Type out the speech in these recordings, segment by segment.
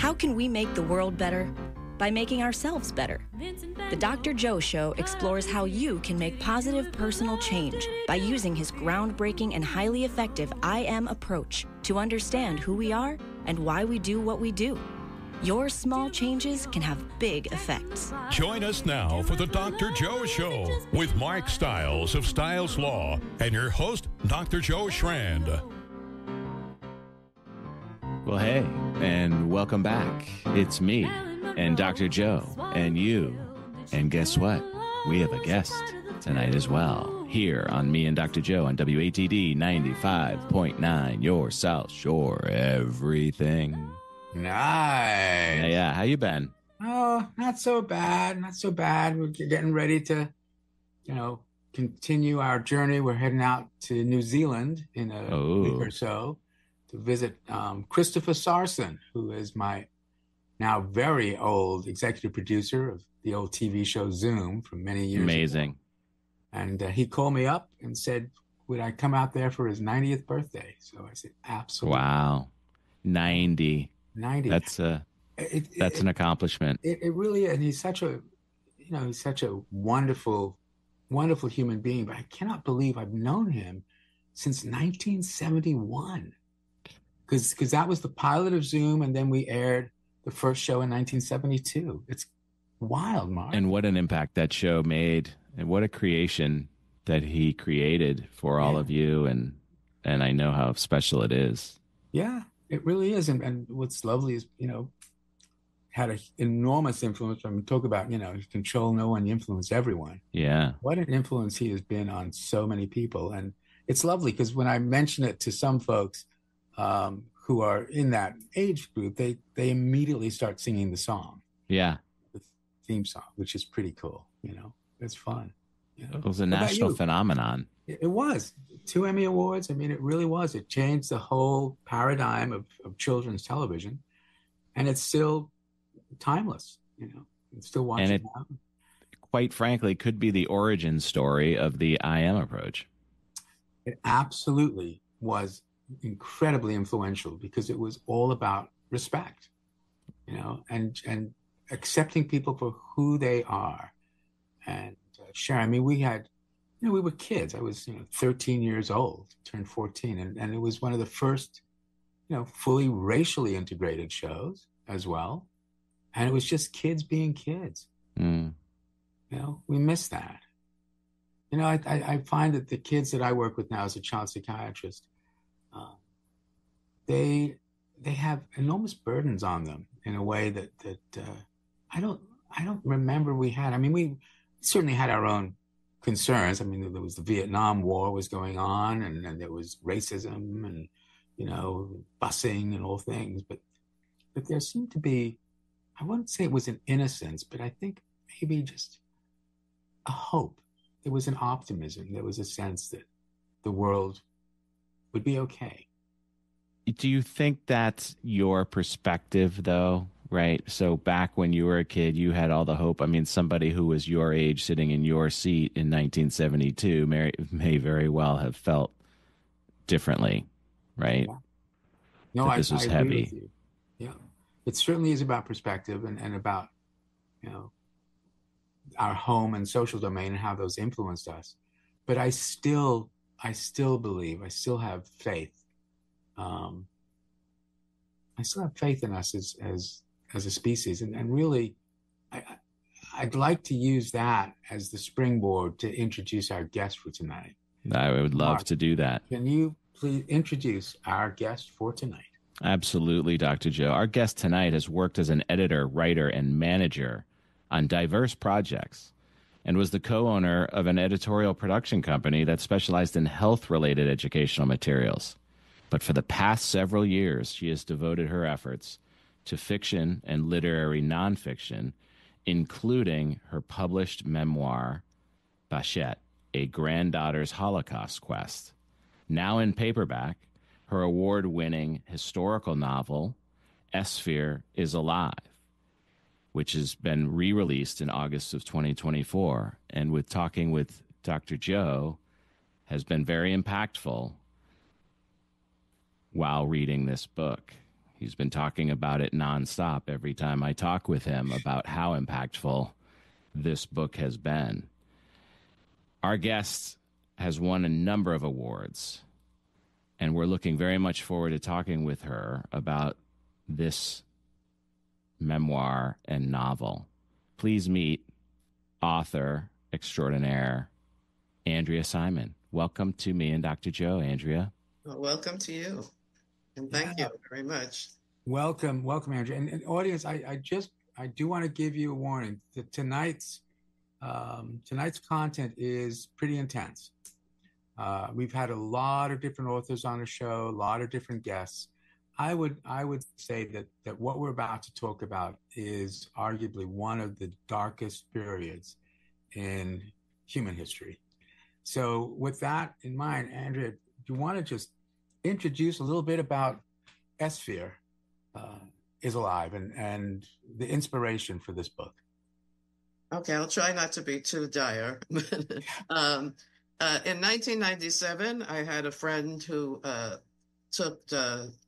How can we make the world better? By making ourselves better. The Dr. Joe Show explores how you can make positive personal change by using his groundbreaking and highly effective I Am approach to understand who we are and why we do what we do. Your small changes can have big effects. Join us now for the Dr. Joe Show with Mark Stiles of Stiles Law and your host, Dr. Joe Schrand. Well, hey, and welcome back. It's me and Dr. Joe and you. And guess what? We have a guest tonight as well here on Me and Dr. Joe on WATD 95.9, your South Shore everything. Nice. Yeah. How you been? Oh, not so bad. Not so bad. We're getting ready to, continue our journey. We're heading out to New Zealand in a week or so to visit Christopher Sarson, who is my now very old executive producer of the old TV show Zoom from many years Amazing. ago. And he called me up and said, would I come out there for his 90th birthday? So I said, absolutely. Wow. 90. That's an accomplishment. It really is. And he's such a wonderful, wonderful human being. But I cannot believe I've known him since 1971. Because that was the pilot of Zoom, and then we aired the first show in 1972. It's wild, Mark. And what an impact that show made, and what a creation that he created for all of you. And I know how special it is. Yeah, it really is. And what's lovely is, had an enormous influence. I mean, talk about, you control no one, you influence everyone. Yeah. What an influence he has been on so many people. And it's lovely because when I mention it to some folks who are in that age group, they immediately start singing the song. Yeah. The theme song, which is pretty cool. It's fun. It was a national phenomenon. It was. 2 Emmy Awards. I mean, it really was. It changed the whole paradigm of children's television. And it's still timeless, It's still watching. And it, quite frankly, could be the origin story of the I Am approach. It absolutely was incredibly influential because it was all about respect, and accepting people for who they are and sharing. I mean, we had, we were kids. I was, 13 years old, turned 14. And it was one of the first, fully racially integrated shows as well. And it was just kids being kids. We miss that. I find that the kids that I work with now as a child psychiatrist, they have enormous burdens on them in a way that I don't remember we had. I mean, we certainly had our own concerns. I mean, there was the Vietnam War was going on, and there was racism and busing and all things. But there seemed to be, I wouldn't say it was an innocence, but I think maybe just a hope. There was an optimism. There was a sense that the world would be okay. Do you think that's your perspective, though? Right. So back when you were a kid, you had all the hope. I mean, somebody who was your age sitting in your seat in 1972 may very well have felt differently. Right. Yeah. No, this was I heavy. agree with you. Yeah. It certainly is about perspective and about, our home and social domain and how those influenced us. But I still believe, I still have faith. I still have faith in us as a species. And really, I'd like to use that as the springboard to introduce our guest for tonight. I would love Mark, to do that. Can you please introduce our guest for tonight? Absolutely, Dr. Joe. Our guest tonight has worked as an editor, writer, and manager on diverse projects and was the co-owner of an editorial production company that specialized in health-related educational materials. But for the past several years, she has devoted her efforts to fiction and literary nonfiction, including her published memoir, Bachette, A Granddaughter's Holocaust Quest. Now in paperback, her award-winning historical novel, Esfir Is Alive, which has been re-released in August of 2024, and with talking with Dr. Joe, has been very impactful while reading this book. He's been talking about it nonstop every time I talk with him about how impactful this book has been. Our guest has won a number of awards, and we're looking very much forward to talking with her about this memoir and novel. Please meet author extraordinaire Andrea Simon. Welcome to me and Dr. Joe, Andrea. Well, welcome to you, and thank you very much. Welcome, Andrea. And audience, I do want to give you a warning that tonight's content is pretty intense. We've had a lot of different authors on the show, a lot of different guests. I would say that what we're about to talk about is arguably one of the darkest periods in human history. So with that in mind, Andrea, do you want to just introduce a little bit about Esfir Is Alive and the inspiration for this book? Okay, I'll try not to be too dire. In 1997, I had a friend who took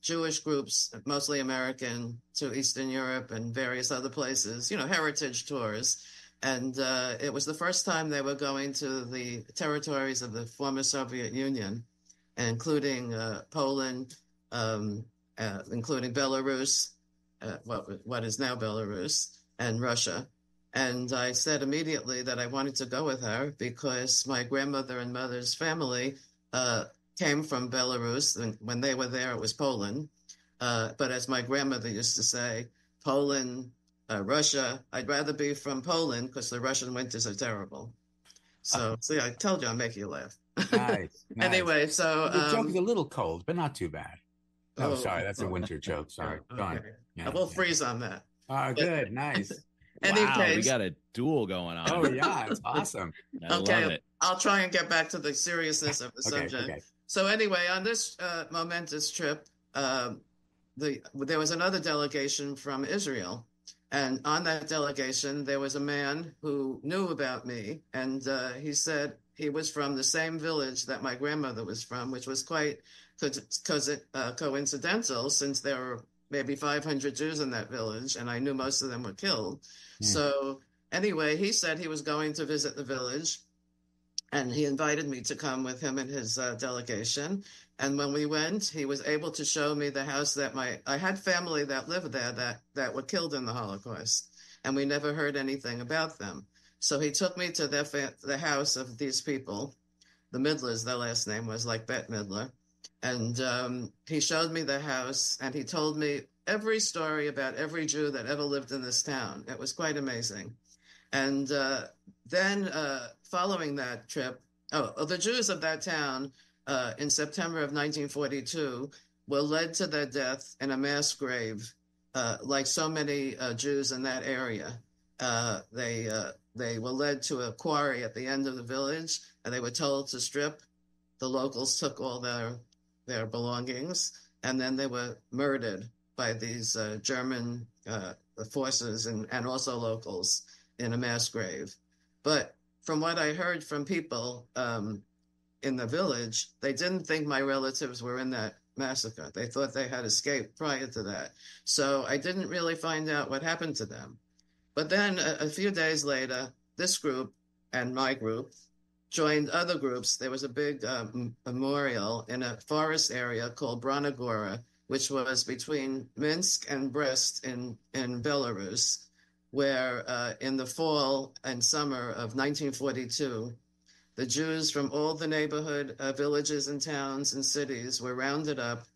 Jewish groups, mostly American, to Eastern Europe and various other places, heritage tours. And it was the first time they were going to the territories of the former Soviet Union, including Poland, including Belarus, what is now Belarus, and Russia. And I said immediately that I wanted to go with her because my grandmother and mother's family came from Belarus. And when they were there, it was Poland. But as my grandmother used to say, Poland, Russia, I'd rather be from Poland because the Russian winters are terrible. So, see, I told you I'll make you laugh. Nice. Anyway, so... the joke is a little cold, but not too bad. Oh, sorry, that's a winter joke. Sorry. Okay. Go on. Yeah, we'll freeze on that. Oh, good. Nice. Wow, we got a duel going on. Oh, yeah, it's awesome. I love it. I'll try and get back to the seriousness of the subject. Okay. So anyway, on this momentous trip, there was another delegation from Israel. And on that delegation, there was a man who knew about me. And he said he was from the same village that my grandmother was from, which was quite coincidental since there were maybe 500 Jews in that village, and I knew most of them were killed. So anyway, he said he was going to visit the village, and he invited me to come with him and his delegation. And when we went, he was able to show me the house that I had family that lived there that were killed in the Holocaust, and we never heard anything about them. So he took me to the house of these people, the Midlers. Their last name was like Bette Midler. And he showed me the house, and he told me every story about every Jew that ever lived in this town. It was quite amazing. And then following that trip, the Jews of that town in September of 1942 were led to their death in a mass grave, like so many Jews in that area. They were led to a quarry at the end of the village, and they were told to strip. The locals took all their belongings, and then they were murdered by these German forces and also locals in a mass grave. But from what I heard from people in the village, they didn't think my relatives were in that massacre. They thought they had escaped prior to that. So I didn't really find out what happened to them. But then a few days later, this group and my group joined other groups. There was a big memorial in a forest area called Branagora, which was between Minsk and Brest in Belarus, where in the fall and summer of 1942, the Jews from all the neighborhood villages and towns and cities were rounded up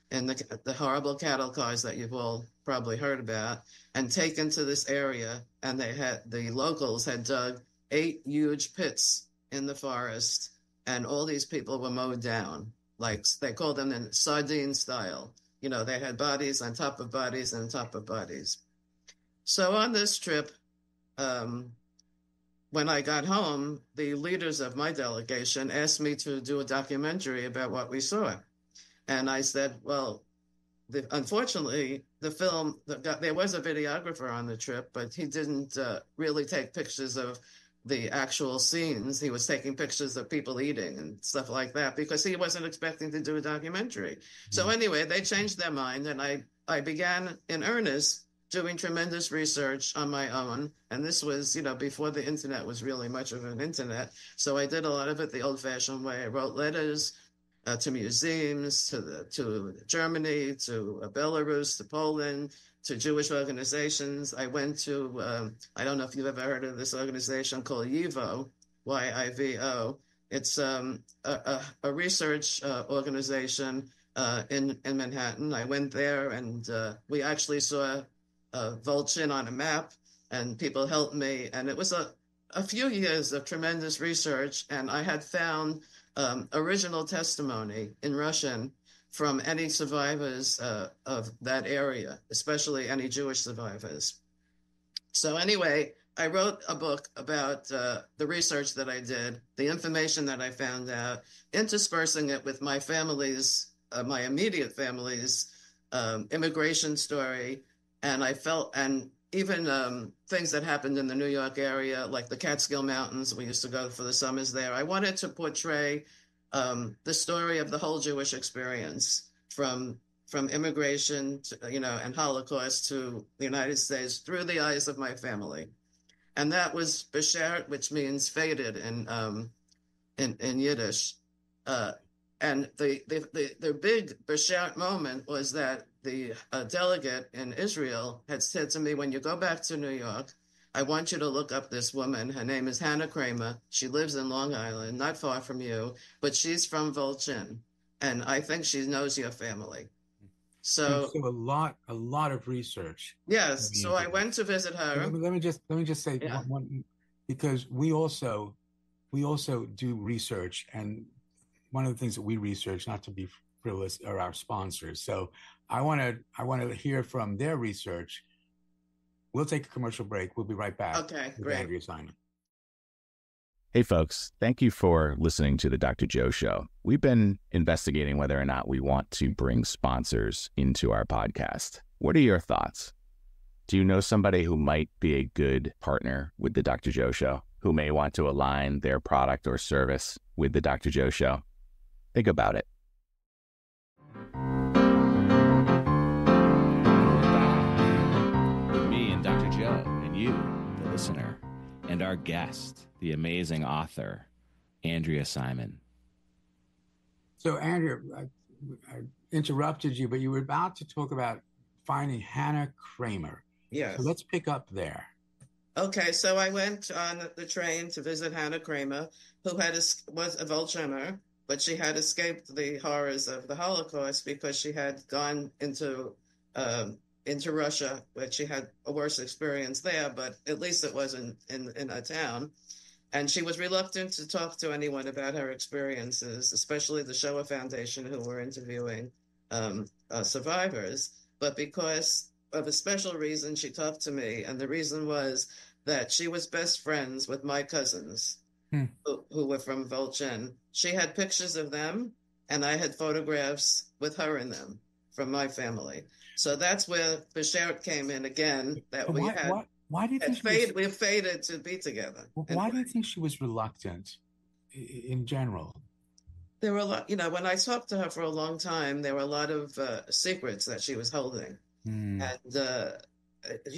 in the horrible cattle cars that you've all probably heard about and taken to this area. And the locals had dug 8 huge pits in the forest, and all these people were mowed down, like they called them in sardine style. They had bodies on top of bodies and on top of bodies. So on this trip, when I got home, the leaders of my delegation asked me to do a documentary about what we saw. And I said, well, unfortunately, the film, there was a videographer on the trip, but he didn't really take pictures of the actual scenes. He was taking pictures of people eating and stuff like that because he wasn't expecting to do a documentary. So anyway, they changed their mind, and I I began in earnest doing tremendous research on my own. And this was, before the internet was really much of an internet. So I did a lot of it the old-fashioned way. I wrote letters to museums, to Germany, to Belarus, to Poland, to Jewish organizations. I went to, I don't know if you've ever heard of this organization called YIVO, YIVO. It's a research organization in Manhattan. I went there, and we actually saw Volchin on a map, and people helped me. And it was a few years of tremendous research, and I had found original testimony in Russian from any survivors of that area, especially any Jewish survivors. So anyway, I wrote a book about the research that I did, the information that I found out, interspersing it with my family's, my immediate family's immigration story. And I felt, and even things that happened in the New York area, like the Catskill Mountains, we used to go for the summers there. I wanted to portray the story of the whole Jewish experience from immigration to, and Holocaust to the United States through the eyes of my family. And that was Beshert, which means faded in Yiddish. And the big Beshert moment was that the delegate in Israel had said to me, when you go back to New York, I want you to look up this woman. Her name is Hannah Kramer. She lives in Long Island, not far from you, but she's from Volchin. And I think she knows your family. So a lot of research. Yes. So I went to visit her. Let me just say one, because we also do research, and one of the things that we research, not to be frivolous, are our sponsors. So I want to hear from their research. We'll take a commercial break. We'll be right back. Okay, with great. Andrea Simon. Hey folks, thank you for listening to the Dr. Joe Show. We've been investigating whether or not we want to bring sponsors into our podcast. What are your thoughts? Do you know somebody who might be a good partner with the Dr. Joe Show, who may want to align their product or service with the Dr. Joe Show? Think about it. With me and Dr. Joe, and you, the listener, and our guest, the amazing author, Andrea Simon. So, Andrea, I interrupted you, but you were about to talk about finding Hannah Kramer. Yes. So let's pick up there. Okay, so I went on the train to visit Hannah Kramer, who was a Volchemer, but she had escaped the horrors of the Holocaust because she had gone into Russia, where she had a worse experience there, but at least it wasn't in a town. And she was reluctant to talk to anyone about her experiences, especially the Shoah Foundation, who were interviewing survivors. But because of a special reason, she talked to me. And the reason was that she was best friends with my cousins who were from Volchin. She had pictures of them, and I had photographs with her in them from my family. So that's where Beshert came in again. That we why do you think we faded to be together. Why do you think she was reluctant in general? There were a lot, when I talked to her for a long time, there were a lot of secrets that she was holding. And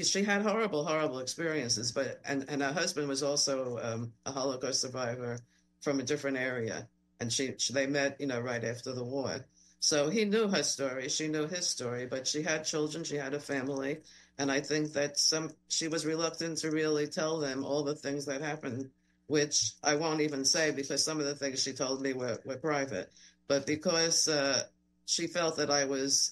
she had horrible experiences, and her husband was also a Holocaust survivor from a different area. And they met, right after the war. So he knew her story, she knew his story, but she had children, she had a family. And I think that she was reluctant to really tell them all the things that happened, which I won't even say because some of the things she told me were private. But because she felt that I was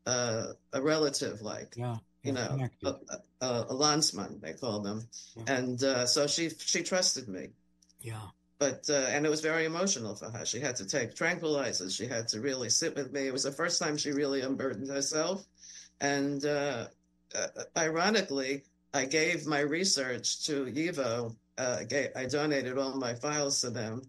a relative, like, a landsman, they call them. Yeah. And so she trusted me. Yeah. But, and it was very emotional for her. She had to take tranquilizers. She had to really sit with me. It was the first time she really unburdened herself. And ironically, I gave my research to YIVO. I donated all my files to them.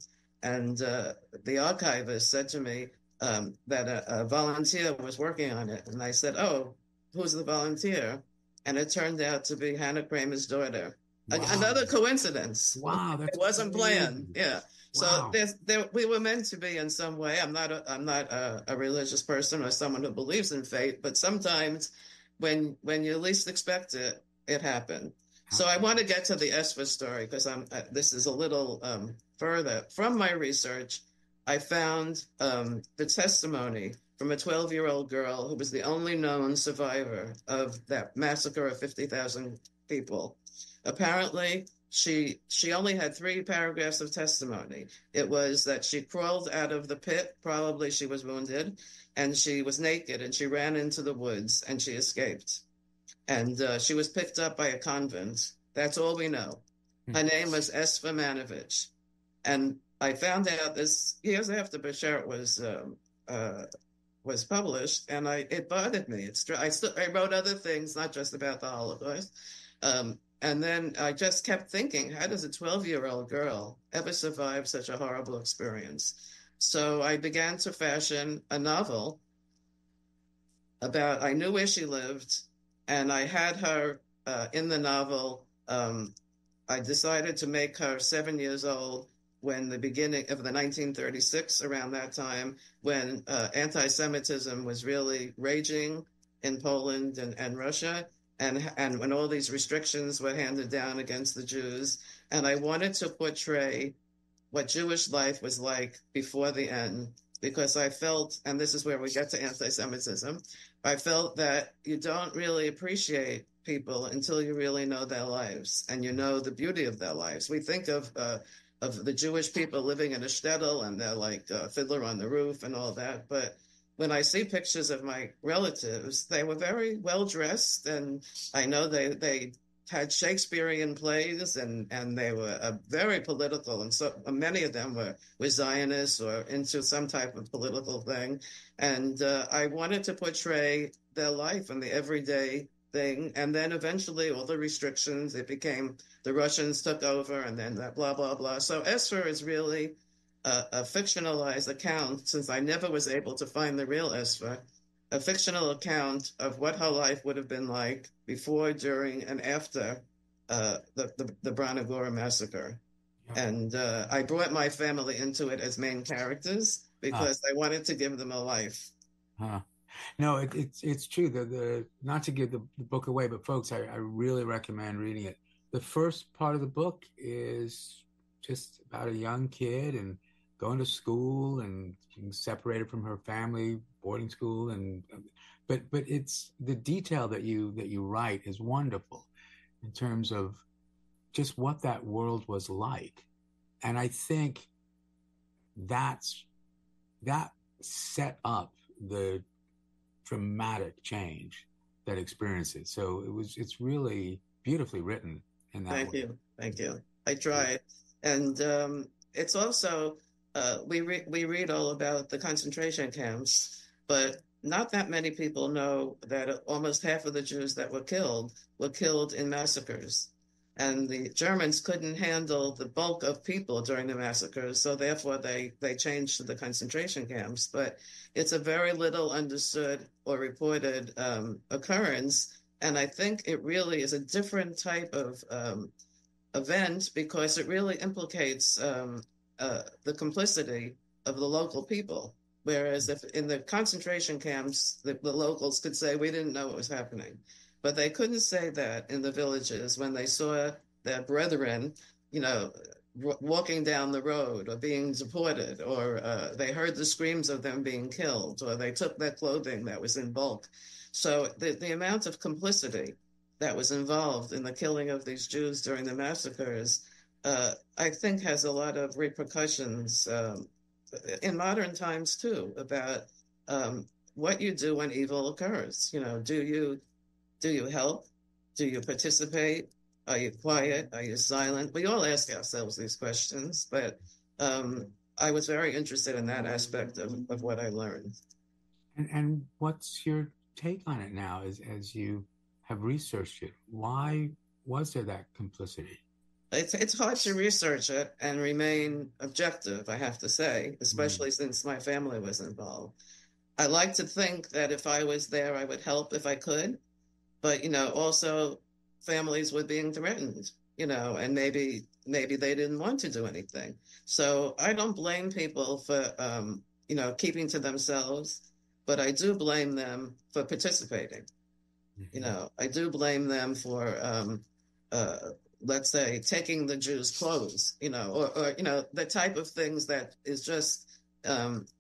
And the archivist said to me that a volunteer was working on it. And I said, oh, who's the volunteer? And it turned out to be Hannah Kramer's daughter. Wow. Another coincidence. Wow, It wasn't planned. Yeah. So Wow. we were meant to be in some way. I'm not a religious person or someone who believes in fate, but sometimes when you least expect it, it happened. So I want to get to the Esfir story because this is a little further. From my research, I found the testimony from a 12-year-old girl who was the only known survivor of that massacre of 50,000 people. Apparently, she only had 3 paragraphs of testimony. It was that she crawled out of the pit, probably she was wounded, and she was naked, and she ran into the woods, and she escaped. And she was picked up by a convent. That's all we know. Her name was Esfir Manovich. And I found out this years after Bashar was published, and it bothered me. I wrote other things, not just about the Holocaust. And then I just kept thinking, how does a 12-year-old girl ever survive such a horrible experience? So I began to fashion a novel I knew where she lived, and I had her in the novel. I decided to make her 7 years old when the beginning of the 1936, around that time, when anti-Semitism was really raging in Poland and Russia, and when all these restrictions were handed down against the Jews. And I wanted to portray what Jewish life was like before the end, because I felt, and this is where we get to anti-Semitism, I felt that you don't really appreciate people until you really know their lives and you know the beauty of their lives. We think of the Jewish people living in a shtetl and they're like Fiddler on the Roof and all that. But when I see pictures of my relatives, they were very well dressed, and I know they had Shakespearean plays, and they were very political, and so many of them were Zionists or into some type of political thing. And I wanted to portray their life and the everyday thing. And then eventually all the restrictions, it became the Russians took over, and then that blah, blah, blah. So Esfir is really a fictionalized account, since I never was able to find the real Esfir, a fictional account of what her life would have been like before, during, and after the Brana Gora massacre. Yep. And I brought my family into it as main characters because I wanted to give them a life. No, it's true. Not to give the book away, but folks, I really recommend reading it. The first part of the book is just about a young kid and going to school and being separated from her family, boarding school, but it's the detail that you write is wonderful in terms of just what that world was like. And I think that set up the dramatic change that experiences. So it's really beautifully written in that way. Thank you. I tried. And it's also, we read all about the concentration camps, but not that many people know that almost half of the Jews that were killed in massacres. And the Germans couldn't handle the bulk of people during the massacres, so therefore they changed to the concentration camps. But it's a very little understood or reported occurrence, and I think it really is a different type of event because it really implicates the complicity of the local people. Whereas if in the concentration camps, the locals could say, we didn't know what was happening. But they couldn't say that in the villages when they saw their brethren, walking down the road or being deported, or they heard the screams of them being killed, or they took their clothing that was in bulk. So the amount of complicity that was involved in the killing of these Jews during the massacres, I think has a lot of repercussions in modern times too, about what you do when evil occurs. Do you help? Do you participate? Are you quiet? Are you silent? We all ask ourselves these questions, but I was very interested in that aspect of what I learned. And what's your take on it now as you have researched it? Why was there that complicity? It's hard to research it and remain objective, I have to say, especially since my family was involved. I like to think that if I was there, I would help if I could. But, also families were being threatened. and maybe they didn't want to do anything. So I don't blame people for, keeping to themselves, but I do blame them for participating. I do blame them for, let's say, taking the Jews' clothes, or the type of things that is just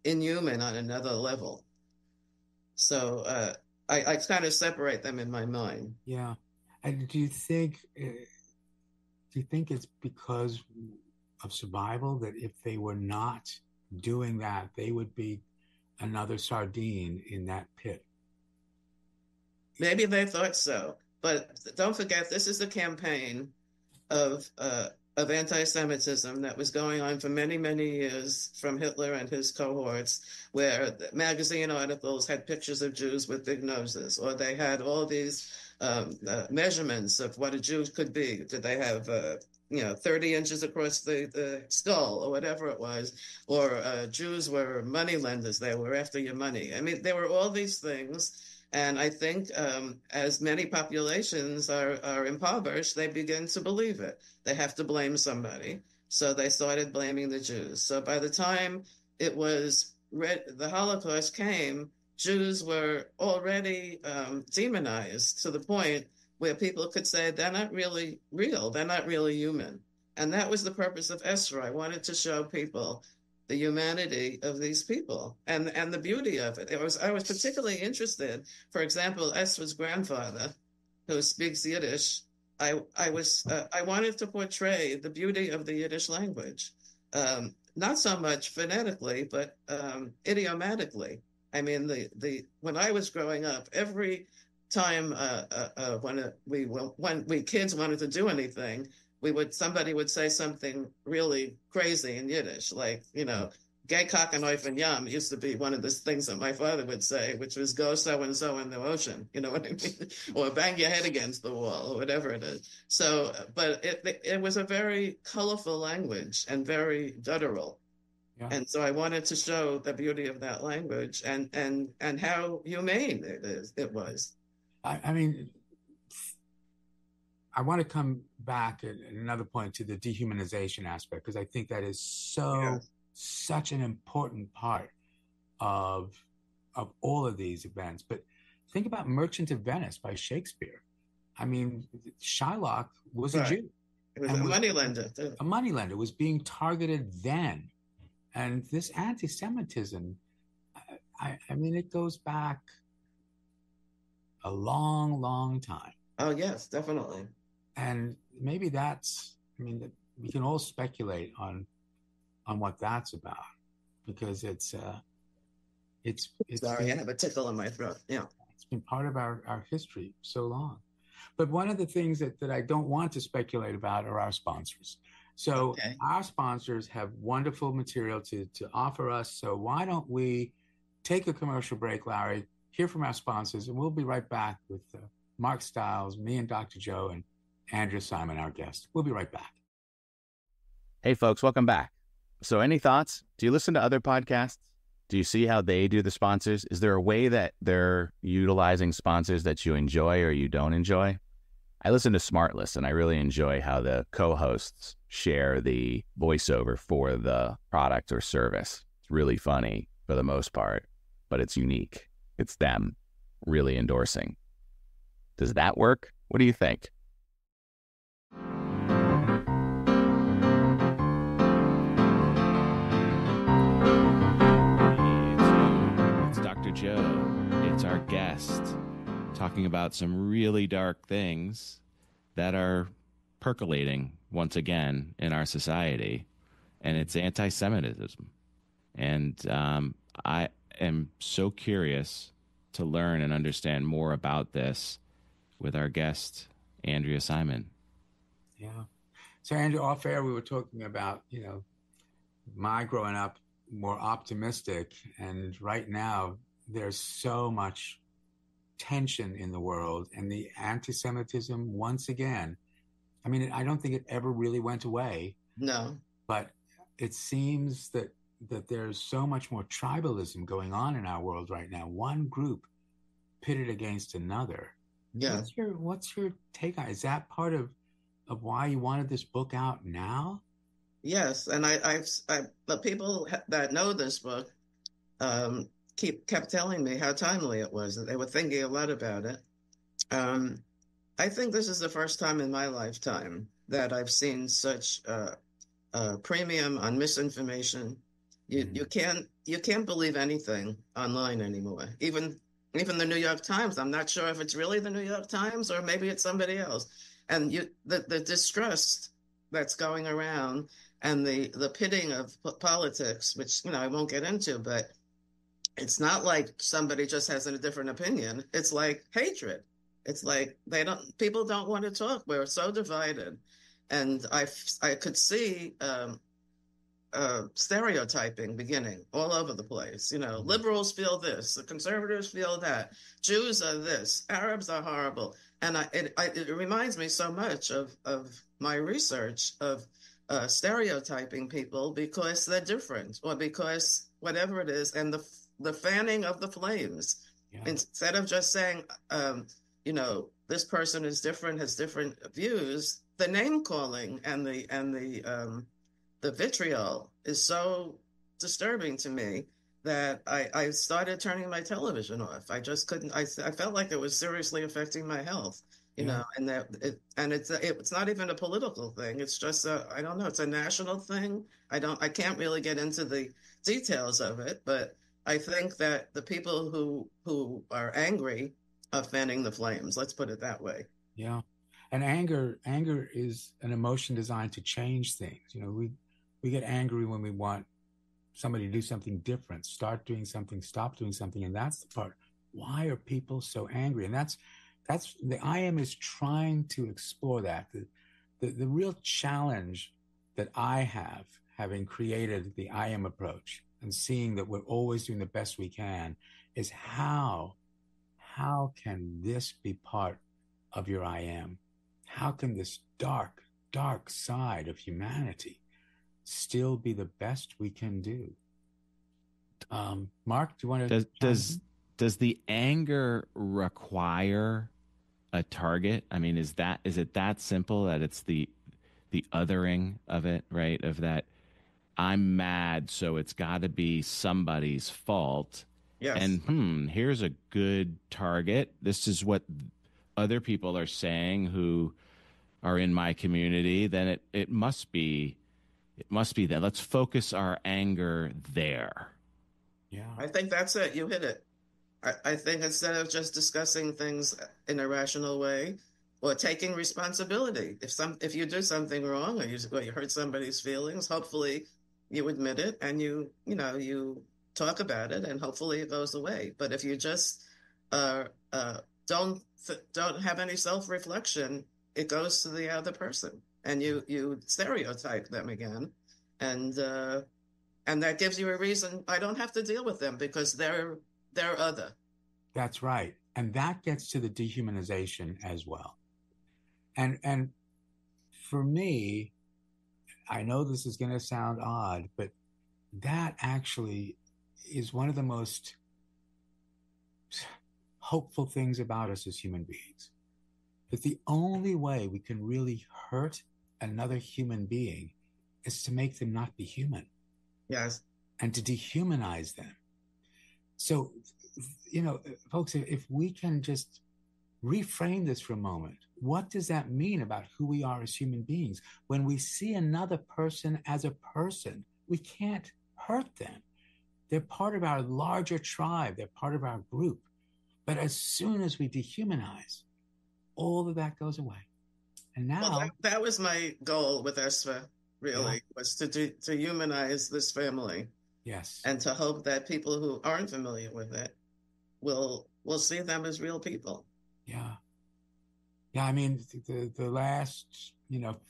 inhuman on another level. So I kind of separate them in my mind. Yeah. And do you think it's because of survival that if they were not doing that, they would be another sardine in that pit? Maybe they thought so, but don't forget, this is a campaign of anti-Semitism that was going on for many, many years from Hitler and his cohorts, where the magazine articles had pictures of Jews with big noses, or they had all these measurements of what a Jew could be. Did they have 30 inches across the skull, or whatever it was, or Jews were money lenders, they were after your money. I mean, there were all these things. And I think as many populations are impoverished, they begin to believe it. They have to blame somebody. So they started blaming the Jews. So by the time the Holocaust came, Jews were already demonized to the point where people could say they're not really real. They're not really human. And that was the purpose of Esfir. I wanted to show people the humanity of these people and the beauty of it. I was particularly interested, for example, Esfir's grandfather, who speaks Yiddish. I wanted to portray the beauty of the Yiddish language, not so much phonetically, but idiomatically. I mean, when I was growing up, every time when we kids wanted to do anything, somebody would say something really crazy in Yiddish, like, gay cock and oif and yam used to be one of the things that my father would say, which was go so-and-so in the ocean, you know what I mean? Or bang your head against the wall, or whatever it is. So, but it was a very colorful language and very guttural. Yeah. And so I wanted to show the beauty of that language and how humane it was. I mean, I want to come back at another point to the dehumanization aspect, because I think that is such an important part of all of these events. But think about Merchant of Venice by Shakespeare. I mean, Shylock was a Jew. It was a moneylender. A moneylender was being targeted then. And this anti-Semitism, I mean, it goes back a long, long time. Oh, yes, definitely. And maybe we can all speculate on what that's about, because it's sorry, I have a tickle in my throat. Yeah. It's been part of our history so long. But one of the things that I don't want to speculate about are our sponsors. So Our sponsors have wonderful material to offer us. So why don't we take a commercial break, Larry, hear from our sponsors, and we'll be right back with Mark Stiles, me and Dr. Joe, and Andrea Simon, our guest. We'll be right back. Hey, folks, welcome back. So any thoughts? Do you listen to other podcasts? Do you see how they do the sponsors? Is there a way that they're utilizing sponsors that you enjoy or you don't enjoy? I listen to SmartList, and I really enjoy how the co-hosts share the voiceover for the product or service. It's really funny for the most part, but it's unique. It's them really endorsing. Does that work? What do you think? It's Dr. Joe. It's our guest talking about some really dark things that are percolating once again in our society, and it's anti-Semitism. And I am so curious to learn and understand more about this with our guest, Andrea Simon. Yeah. So, Andrea, off air, we were talking about, my growing up more optimistic. And right now, there's so much tension in the world. And the anti-Semitism, once again, I mean, I don't think it ever really went away. No. But it seems that there's so much more tribalism going on in our world right now. One group pitted against another. Yeah. What's your take on it? Is that part of of why you wanted this book out now? Yes, and the people that know this book um, kept telling me how timely it was. That they were thinking a lot about it. Um, I think this is the first time in my lifetime that I've seen such premium on misinformation. You can't believe anything online anymore. Even the New York Times. I'm not sure if it's really the New York Times or maybe it's somebody else. And the distrust that's going around and the pitting of politics, which I won't get into, but it's not like somebody just has a different opinion. It's like hatred. It's like people don't want to talk. We're so divided, and I could see stereotyping beginning all over the place. Liberals feel this, the conservatives feel that, Jews are this, Arabs are horrible, and it reminds me so much of my research of stereotyping people because they're different or because whatever it is, and the fanning of the flames. Yeah. Instead of just saying, this person is different, has different views, the name calling and the vitriol is so disturbing to me that I started turning my television off. I just couldn't. I felt like it was seriously affecting my health, and it's not even a political thing. It's just I don't know. It's a national thing. I can't really get into the details of it, but I think that the people who are angry are fanning the flames. Let's put it that way. Yeah, and anger is an emotion designed to change things. We get angry when we want somebody to do something different, start doing something, stop doing something. And that's the part. Why are people so angry? And that's the IM is trying to explore that. The real challenge that I have, having created the IM approach and seeing that we're always doing the best we can, is how can this be part of your IM? How can this dark, dark side of humanity still be the best we can do? Mark, do you want to? Does the anger require a target? I mean, is it that simple that it's the othering of it, right? Of that, I'm mad, so it's got to be somebody's fault. Yes. And here's a good target. This is what other people are saying who are in my community. Then it must be. It must be that. Let's focus our anger there. Yeah. I think that's it. You hit it. I think instead of just discussing things in a rational way or taking responsibility, if you do something wrong or you hurt somebody's feelings, hopefully you admit it and you talk about it and hopefully it goes away. But if you just don't have any self-reflection, it goes to the other person. And you stereotype them again, and that gives you a reason. I don't have to deal with them because they're other. That's right, and that gets to the dehumanization as well. And for me, I know this is going to sound odd, but that actually is one of the most hopeful things about us as human beings. That the only way we can really hurt another human being is to make them not be human. Yes. And to dehumanize them. So, folks, if we can just reframe this for a moment, what does that mean about who we are as human beings? When we see another person as a person, we can't hurt them. They're part of our larger tribe. They're part of our group. But as soon as we dehumanize, all of that goes away. And now that was my goal with Esfir, really, was to humanize this family. Yes. And to hope that people who aren't familiar with it will see them as real people. Yeah. Yeah, I mean, the last,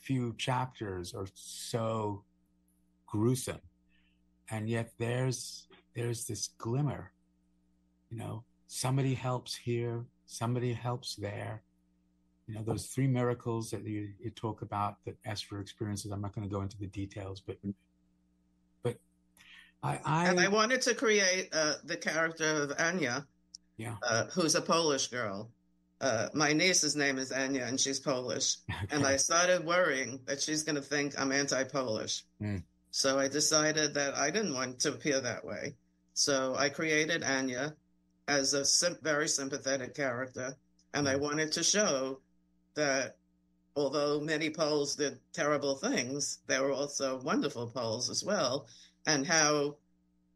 few chapters are so gruesome. And yet there's this glimmer, somebody helps here, somebody helps there. Those 3 miracles that you talk about that Esfir experiences. I'm not going to go into the details, but I wanted to create the character of Anya, who's a Polish girl, my niece's name is Anya, and she's Polish. Okay. And I started worrying that she's going to think I'm anti-Polish. So I decided that I didn't want to appear that way. So I created Anya as a very sympathetic character. And I wanted to show that although many Poles did terrible things, there were also wonderful Poles as well, and how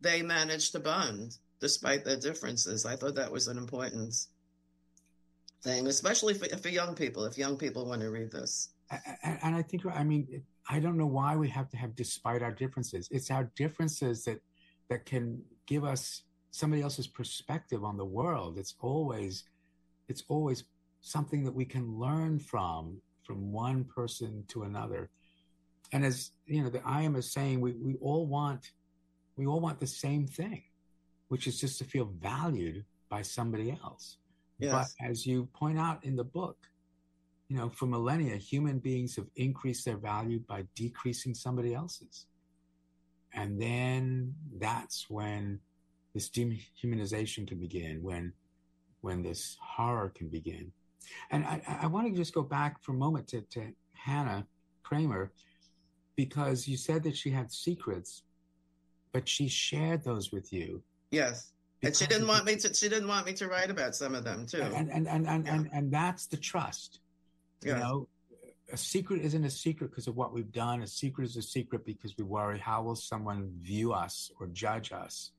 they managed to bond despite their differences. I thought that was an important thing, especially for young people, if young people want to read this. And I think, I mean, I don't know why we have to have despite our differences. It's our differences that can give us somebody else's perspective on the world. It's always something that we can learn from one person to another. And as you know, the I Am is saying, we all want the same thing, which is just to feel valued by somebody else. Yes. But as you point out in the book, you know, for millennia, human beings have increased their value by decreasing somebody else's. And then that's when this dehumanization can begin, when this horror can begin. And I want to just go back for a moment to Hannah Kramer, because you said that she had secrets, but she shared those with you. Yes. And she didn't want me to write about some of them too. And that's the trust. Yes. You know, a secret isn't a secret because of what we've done. A secret is a secret because we worry, how will someone view us or judge us?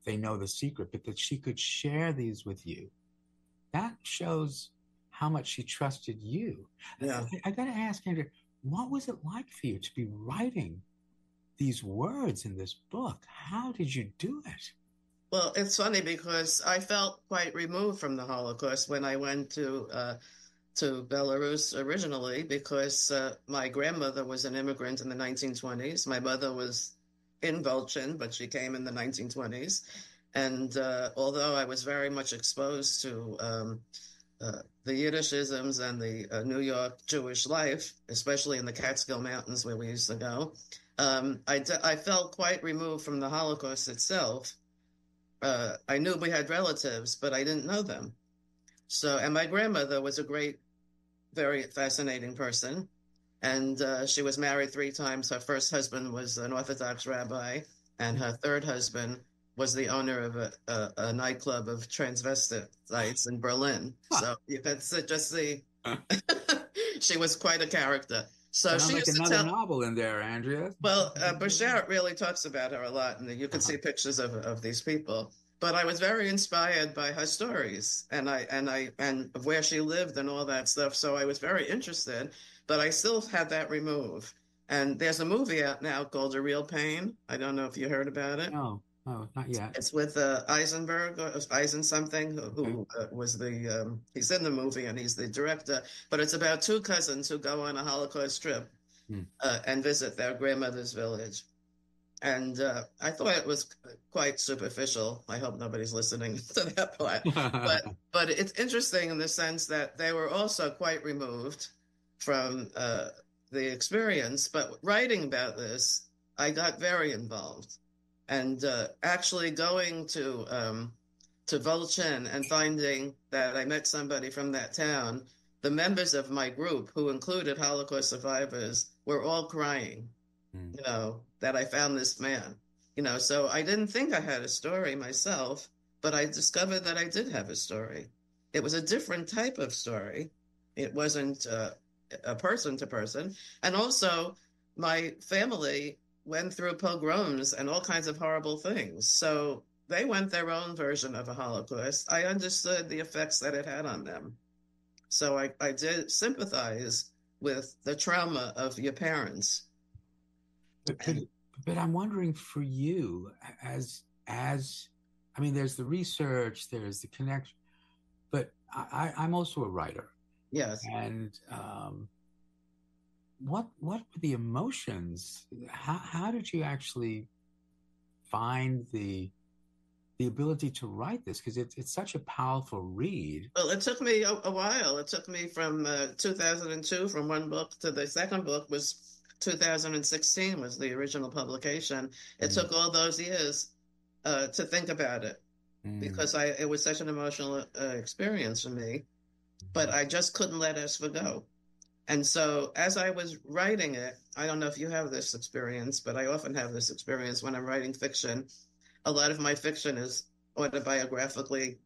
They know the secret, but that she could share these with you. That shows how much she trusted you. Yeah. I got to ask, Andrea, what was it like for you to be writing these words in this book? How did you do it? Well, it's funny because I felt quite removed from the Holocaust when I went to Belarus originally, because my grandmother was an immigrant in the 1920s. My mother was in Volchin, but she came in the 1920s. And although I was very much exposed to the Yiddishisms and the New York Jewish life, especially in the Catskill Mountains where we used to go, I felt quite removed from the Holocaust itself. I knew we had relatives, but I didn't know them. So, and my grandmother was a great, very fascinating person. And she was married 3 times. Her first husband was an Orthodox rabbi, and her third husband was the owner of a nightclub of transvestites in Berlin. So you could just see she was quite a character. So she used another novel in there, Andrea. Well, Bashar really talks about her a lot, and you can see pictures of these people. But I was very inspired by her stories, and where she lived and all that stuff. So I was very interested, but I still had that removed. And there's a movie out now called A Real Pain. I don't know if you heard about it. No, not yet. It's with Eisenberg, or Eisen something, who was he's in the movie and he's the director. But it's about 2 cousins who go on a Holocaust trip and visit their grandmother's village. And I thought it was quite superficial. I hope nobody's listening to that part. But it's interesting in the sense that they were also quite removed from the experience. But writing about this, I got very involved. And actually going to Volchin and finding that I met somebody from that town, the members of my group, who included Holocaust survivors, were all crying, you know, that I found this man. You know, so I didn't think I had a story myself, but I discovered that I did have a story. It was a different type of story. It wasn't a person to person. And also, my family went through pogroms and all kinds of horrible things. So they went their own version of a Holocaust. I understood the effects that it had on them. So I did sympathize with the trauma of your parents. But I'm wondering for you, as I mean, there's the research, there's the connection, but I'm also a writer. Yes. And what were the emotions? How did you actually find the ability to write this? Because it's such a powerful read. Well, it took me a while. It took me from 2002, from one book to the second book was 2016 was the original publication. It took all those years to think about it because it was such an emotional experience for me. but I just couldn't let Esfir go. And so as I was writing it, I don't know if you have this experience, but I often have this experience when I'm writing fiction. A lot of my fiction is autobiographically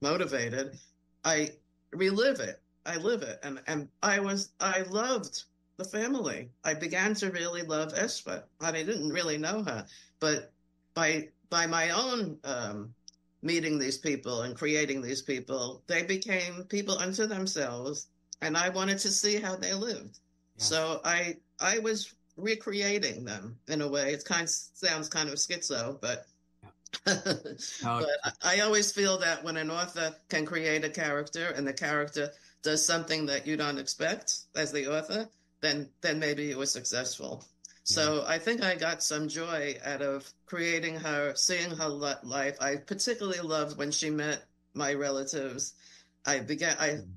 motivated. I relive it. I live it. And I loved the family. I began to really love Esfir. I didn't really know her, but by my own meeting these people and creating these people, they became people unto themselves, and I wanted to see how they lived. Yeah. So I was recreating them in a way. It sounds kind of schizo, but but I always feel that when an author can create a character and the character does something that you don't expect as the author, then maybe it was successful. So I think I got some joy out of creating her, seeing her life. I particularly loved when she met my relatives.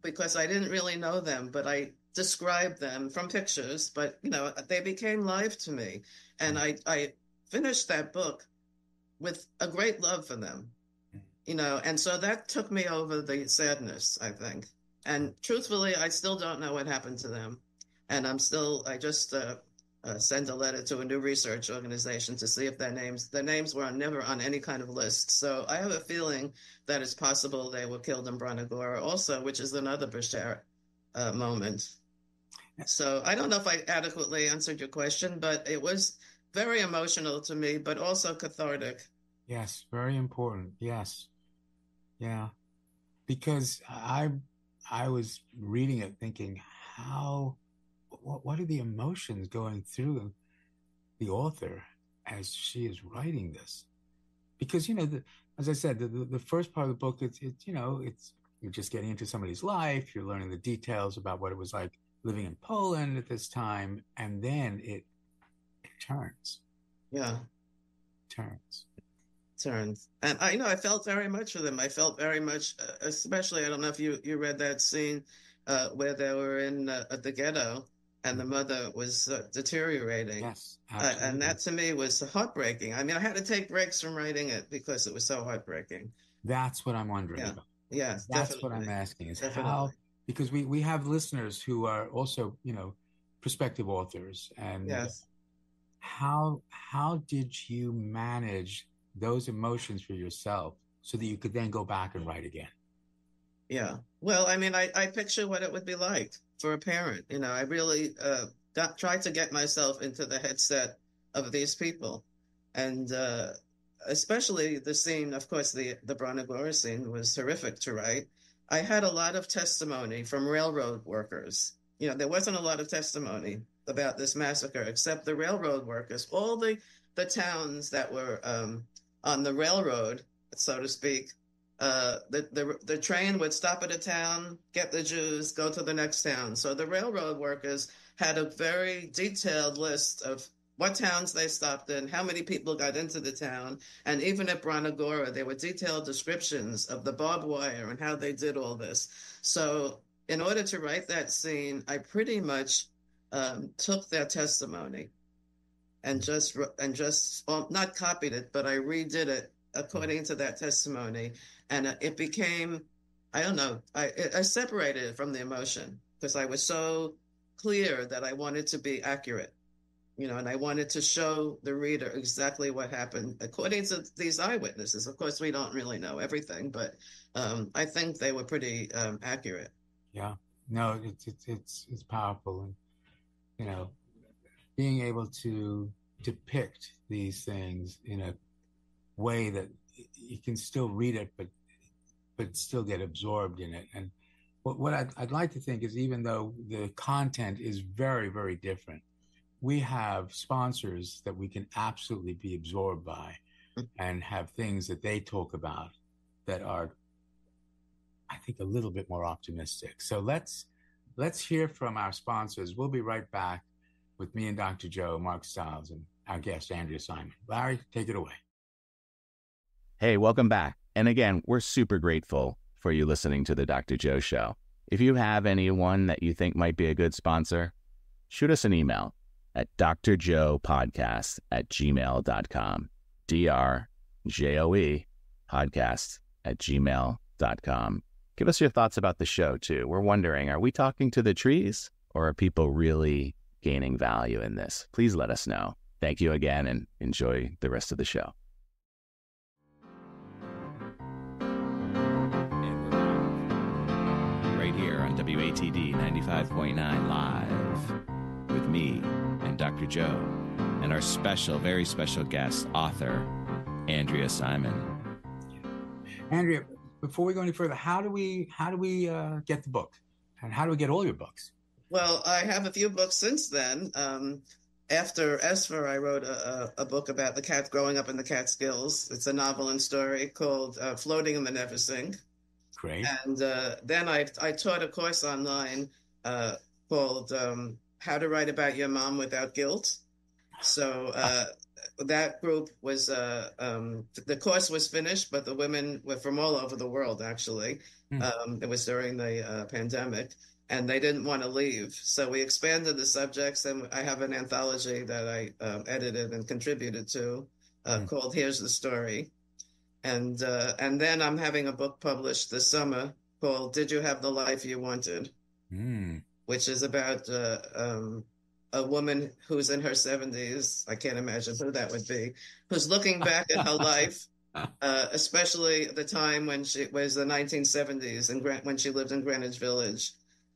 Because I didn't really know them, but I described them from pictures, but they became live to me. And I finished that book with a great love for them, and so that took me over the sadness, I think. And truthfully, I still don't know what happened to them. And I just sent a letter to a new research organization to see if their names were never on any kind of list. So I have a feeling that it's possible they were killed in Branagora also, which is another Bashar moment. So I don't know if I adequately answered your question, but it was very emotional to me, but also cathartic. Yes, very important. Yes. Yeah. Because I was reading it thinking, what are the emotions going through the author as she is writing this? Because, as I said, the first part of the book, it's you're just getting into somebody's life. You're learning the details about what it was like living in Poland at this time. And then it turns. Yeah. Turns. And I felt very much for them. I felt very much, especially, I don't know if you read that scene where they were in the ghetto and the mother was deteriorating. Yes, and that to me was heartbreaking. I mean, I had to take breaks from writing it because it was so heartbreaking. That's what I'm wondering about. Yeah, that's what I'm asking is how, because we have listeners who are also, prospective authors, and how did you manage those emotions for yourself so that you could then go back and write again? Yeah. Well, I mean, I picture what it would be like for a parent. I really tried to get myself into the headset of these people. And especially the scene, of course, the Branagora scene was horrific to write. I had a lot of testimony from railroad workers. There wasn't a lot of testimony about this massacre, except the railroad workers, all the towns that were on the railroad, so to speak. The train would stop at a town, get the Jews, go to the next town. So the railroad workers had a very detailed list of what towns they stopped in, how many people got into the town. And even at Branagora, there were detailed descriptions of the barbed wire and how they did all this. So in order to write that scene, I pretty much took their testimony and just not copied it, but I redid it according to that testimony. And it became, I don't know, I separated it from the emotion because I was so clear that I wanted to be accurate, and I wanted to show the reader exactly what happened according to these eyewitnesses. Of course, we don't really know everything, but I think they were pretty accurate. Yeah, no, it's powerful, and being able to depict these things in a way that you can still read it, but still get absorbed in it. And what I'd like to think is, even though the content is very, very different, we have sponsors that we can absolutely be absorbed by and have things that they talk about that are, I think, a little bit more optimistic. So let's hear from our sponsors. We'll be right back with me and Dr. Joe, Mark Stiles, and our guest, Andrea Simon. Larry, take it away. Hey, welcome back. And again, we're super grateful for you listening to the Dr. Joe Show. If you have anyone that you think might be a good sponsor, shoot us an email at drjoepodcast@gmail.com. DRJOE podcast@gmail.com. Give us your thoughts about the show, too. We're wondering, are we talking to the trees, or are people really gaining value in this? Please let us know. Thank you again, and enjoy the rest of the show. And we're back right here on WATD 95.9 live with me and Dr. Joe and our special, very special guest, author, Andrea Simon. Andrea, before we go any further, how do we get the book, and how do we get all your books? Well, I have a few books since then. After Esfir, I wrote a book about the cat growing up in the Catskills. It's a novel and story called Floating in the Neversink. Great. And then I taught a course online called How to Write About Your Mom Without Guilt. So that group was, the course was finished, but the women were from all over the world, actually. It was during the pandemic, and they didn't want to leave. So we expanded the subjects, and I have an anthology that I edited and contributed to called Here's the Story. And then I'm having a book published this summer called Did You Have the Life You Wanted? Which is about a woman who's in her 70s. I can't imagine who that would be, who's looking back at her life, especially the time when she was the 1970s and when she lived in Greenwich Village,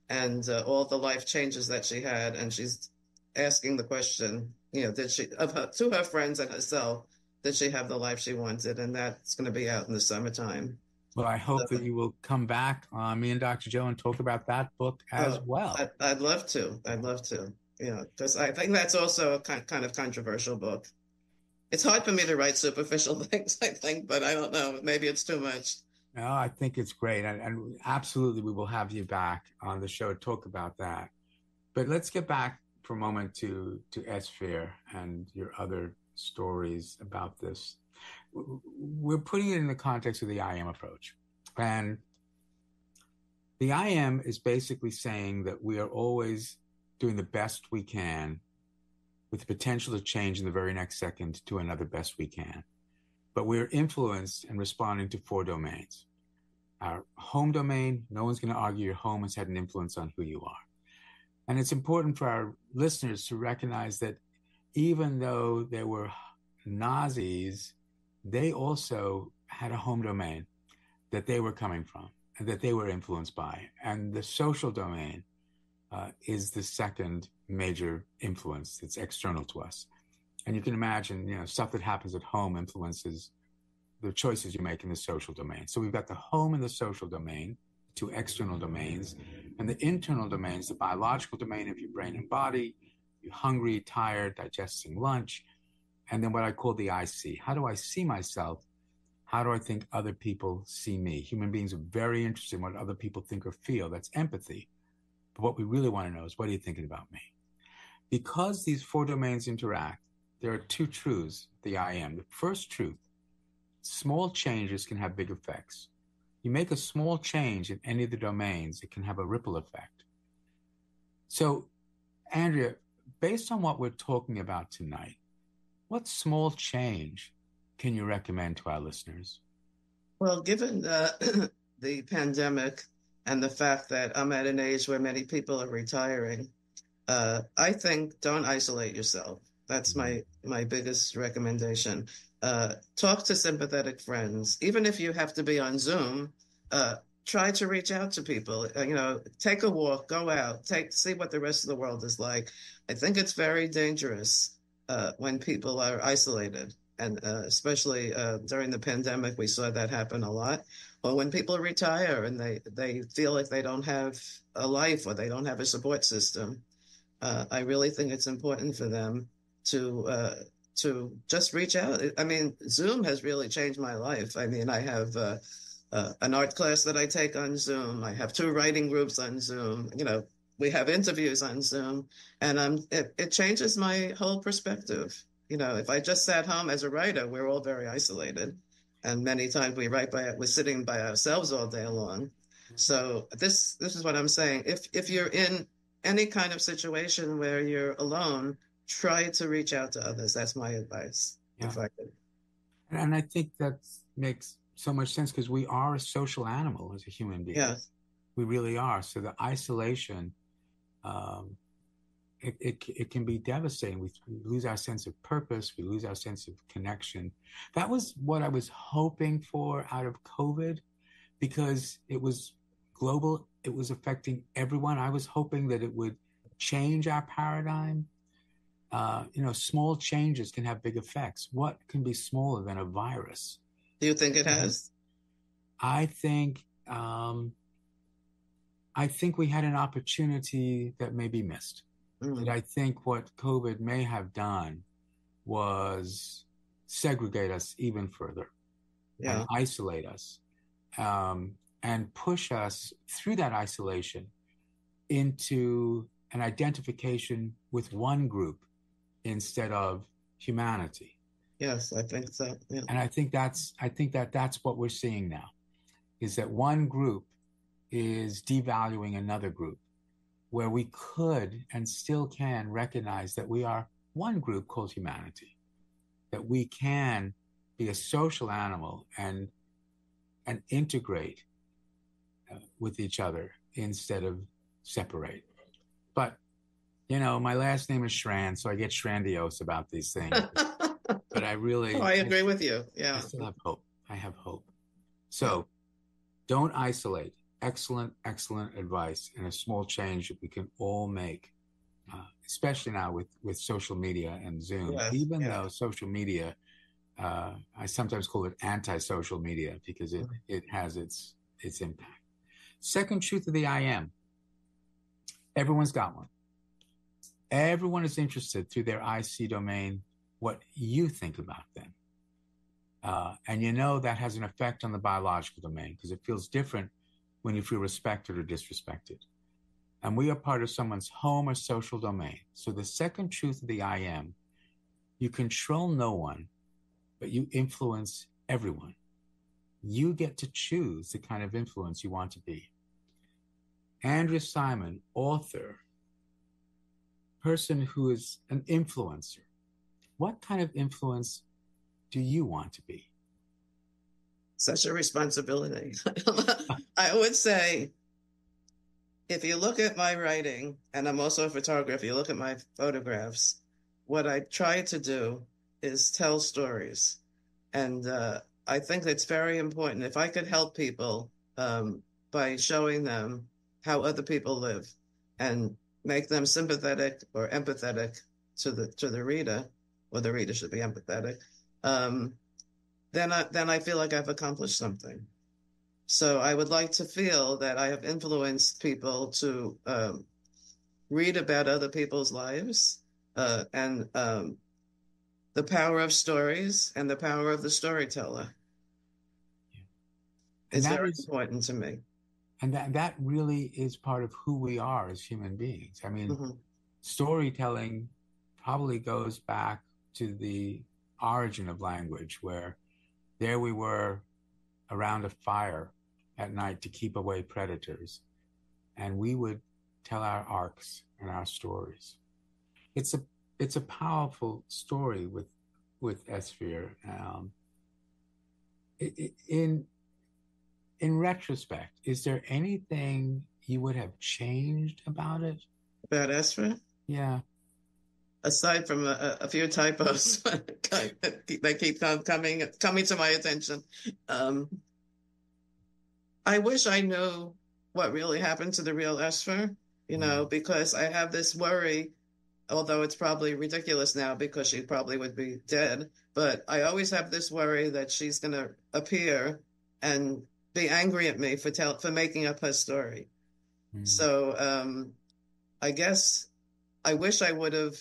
and all the life changes that she had. And she's asking the question, did she, to her friends and herself, did she have the life she wanted? And that's going to be out in the summertime. Well, I hope that you will come back, me and Dr. Joe, and talk about that book as well. I'd love to. I'd love to. Because I think that's also a kind of controversial book. It's hard for me to write superficial things, I think, but I don't know. Maybe it's too much. No, I think it's great. And absolutely, we will have you back on the show to talk about that. But let's get back for a moment to Esfir and your other stories about this. We're putting it in the context of the I am approach. And the I am is basically saying that we are always doing the best we can with the potential to change in the very next second to another best we can. But we're influenced and responding to 4 domains. Our home domain, no one's going to argue your home has had an influence on who you are. And it's important for our listeners to recognize that even though there were Nazis, they also had a home domain that they were coming from and that they were influenced by. And the social domain is the second major influence that's external to us. And you can imagine, stuff that happens at home influences the choices you make in the social domain. So we've got the home and the social domain, 2 external domains, and the internal domains, the biological domain of your brain and body, you're hungry, tired, digesting lunch, and then what I call the I see. How do I see myself? How do I think other people see me? Human beings are very interested in what other people think or feel. That's empathy. But what we really want to know is, what are you thinking about me? Because these 4 domains interact, there are 2 truths, the I am. The first truth, small changes can have big effects. You make a small change in any of the domains, it can have a ripple effect. So, Andrea, based on what we're talking about tonight, what small change can you recommend to our listeners? Well, given the pandemic and the fact that I'm at an age where many people are retiring, I think don't isolate yourself. That's my biggest recommendation. Talk to sympathetic friends. Even if you have to be on Zoom, try to reach out to people. Take a walk, go out, see what the rest of the world is like. I think it's very dangerous when people are isolated. And especially during the pandemic, we saw that happen a lot. Or when people retire and they feel like they don't have a life or they don't have a support system, I really think it's important for them to just reach out. I mean, Zoom has really changed my life. I mean, I have an art class that I take on Zoom. I have 2 writing groups on Zoom. We have interviews on Zoom, and it changes my whole perspective. If I just sat home as a writer, we're all very isolated. And many times we're sitting by ourselves all day long. So this is what I'm saying. If you're in any kind of situation where you're alone, try to reach out to others. That's my advice. Yeah. If I could. And I think that makes so much sense because we are a social animal as a human being. Yes. We really are. So the isolation, it can be devastating. We lose our sense of purpose. We lose our sense of connection. That was what I was hoping for out of COVID, because it was global. It was affecting everyone. I was hoping that it would change our paradigm. Small changes can have big effects. What can be smaller than a virus? Do you think it has? I think we had an opportunity that may be missed. Mm. And I think what COVID may have done was segregate us even further, and isolate us, and push us through that isolation into an identification with one group instead of humanity. Yes, I think so. Yeah. And I think that's what we're seeing now, is that one group is devaluing another group, where we could and still can recognize that we are one group called humanity, that we can be a social animal and integrate with each other instead of separate. But, my last name is Schran, so I get Schrandiose about these things. But I really... I agree with you. Yeah. I still have hope. I have hope. So don't isolate. Excellent, excellent advice, and a small change that we can all make, especially now with social media and Zoom. Even though social media, I sometimes call it anti-social media because it has its impact. Second truth of the I am. Everyone's got one. Everyone is interested through their IC domain what you think about them. And that has an effect on the biological domain because it feels different when you feel respected or disrespected. And we are part of someone's home or social domain. So the second truth of the I am, you control no one, but you influence everyone. You get to choose the kind of influence you want to be. Andrea Simon, author, person who is an influencer. What kind of influence do you want to be? Such a responsibility. I would say, if you look at my writing, and I'm also a photographer, you look at my photographs, what I try to do is tell stories. And I think that's very important. If I could help people by showing them how other people live and make them sympathetic or empathetic to the reader, or the reader should be empathetic, then I feel like I've accomplished something. So I would like to feel that I have influenced people to read about other people's lives and the power of stories and the power of the storyteller. It's very important to me. And that really is part of who we are as human beings. I mean, storytelling probably goes back to the origin of language, where there we were around a fire at night to keep away predators, and we would tell our arcs and our stories. It's a powerful story with Esfir. In retrospect, is there anything you would have changed about it? About Esfir? Yeah. Aside from a few typos that keep coming to my attention. I wish I knew what really happened to the real Esfir, because I have this worry, although it's probably ridiculous now because she probably would be dead, but I always have this worry that she's going to appear and be angry at me for making up her story. So I guess I wish I would have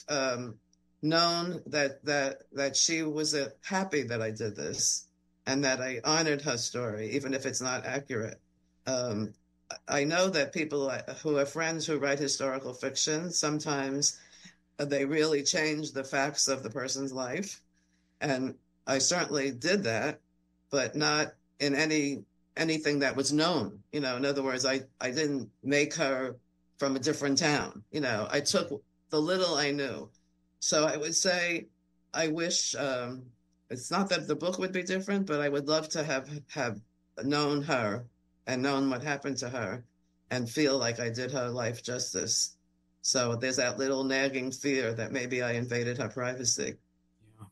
known that she was happy that I did this and that I honored her story, even if it's not accurate. I know that people who are friends who write historical fiction, sometimes they really change the facts of the person's life. And I certainly did that, but not in anything that was known. In other words, I didn't make her from a different town. I took the little I knew. So I would say I wish It's not that the book would be different, but I would love to have known her and known what happened to her and feel like I did her life justice. So there's that little nagging fear that maybe I invaded her privacy. Yeah.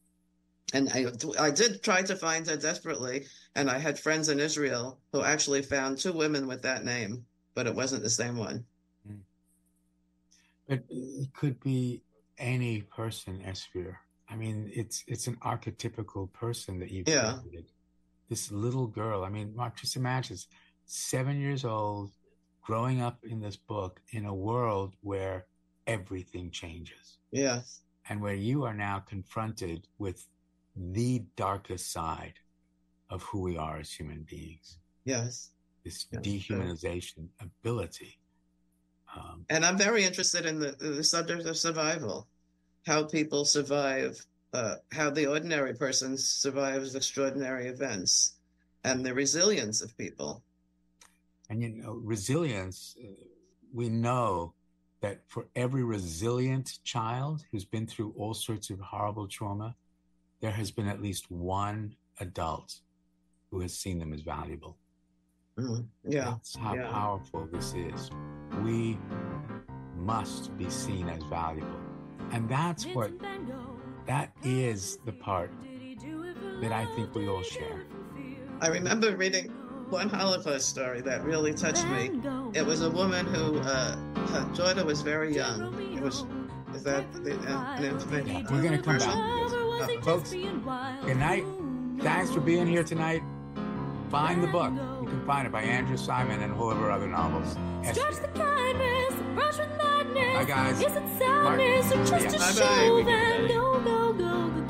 And I did try to find her desperately, and I had friends in Israel who actually found 2 women with that name, but it wasn't the same one. But it could be any person, Esfir. I mean, it's an archetypical person that you've created. This little girl. I mean, Mark, just imagine, 7 years old, growing up in this book in a world where everything changes. Yes. And where you are now confronted with the darkest side of who we are as human beings. Yes. This dehumanization ability. And I'm very interested in the subject of survival, how people survive, how the ordinary person survives extraordinary events, and the resilience of people. And, you know, resilience, we know that for every resilient child who's been through all sorts of horrible trauma, there has been at least one adult who has seen them as valuable. Yeah. That's how powerful this is. We must be seen as valuable. And that is the part that I think we all share. I remember reading one Holocaust story that really touched me. It was a woman who, her daughter was very young. Is that an information? Yeah, we're going to come back to this. Folks, good night. Thanks for being here tonight. Find the book. You can find it by Andrea Simon and all of her other novels. Bye, guys. Is it sadness or just a Bye-bye. show? Then go, go, go.